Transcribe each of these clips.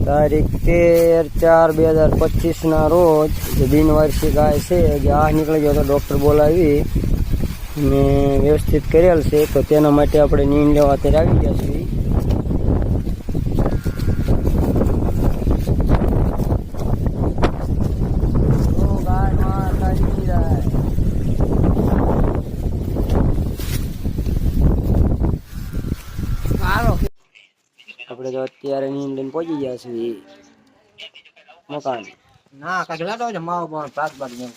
તારીખ 13/4/2025 ના રોજ જે બિનવારસી ગાય છે જે આ નીકળી ગયો તો ડૉક્ટર બોલાવી ને વ્યવસ્થિત કરેલ છે, તો તેના માટે આપણે નીંદ લેવા અત્યારે આવી ગયા છીએ. આપણે તો અત્યારે નીંદ લઈને પહોંચી ગયા છીએ મકાન. ના કાંઈક લાડો છે માવો પણ ભાગ ભાગ જેમ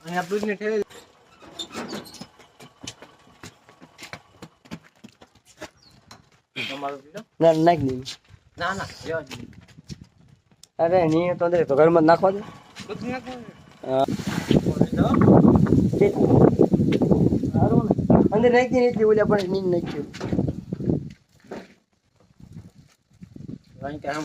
અહીંયા દૂધની ઠેલી ના નાખી દીધું. ના ના લેવા જ અરે નહીં તો તો ઘરમાં જ નાખવા દે. દૂધ નાખવાનું સારું ને અંદર નાખી દે એટલી ઓલા પણ નીંદ નાખ્યું. કેમ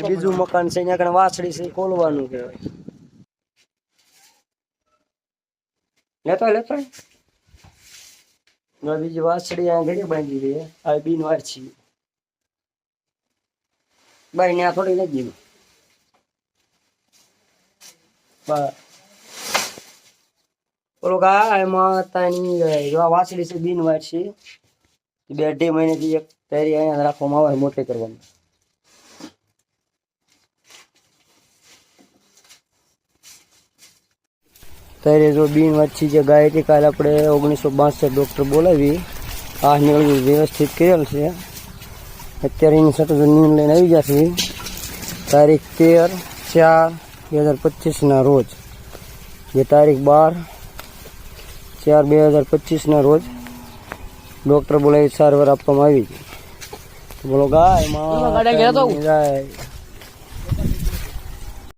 બીજું મકાન છે ત્યાં કણે વાછડી છે ખોલવાનું કહેવાય. લેતો બીજી વાછડી આ ઘડી બાંધી દે. આ બિન વાર છે ભાઈ ને આ થોડી નથી ઓલો કા એમાં તાની જો આ વાછડી છે બિન વાર છે 2.5 મહિનેથી એક તૈયારી અહીંયા રાખવામાં આવે મોટી કરવાની. ત્યારે જો બિન વાંચી જે ગાય હતી કાલે આપણે 1962 ડૉક્ટર બોલાવી આ નીકળી વ્યવસ્થિત કરેલ છે. અત્યારે એની સાથે નીંદ લઈને આવી ગયા છે. તારીખ 13/4/2025 ના રોજ જે તારીખ 12/4/2025 ના રોજ ડૉક્ટર બોલાવી સારવાર આપવામાં આવી. બોલો ગાય માં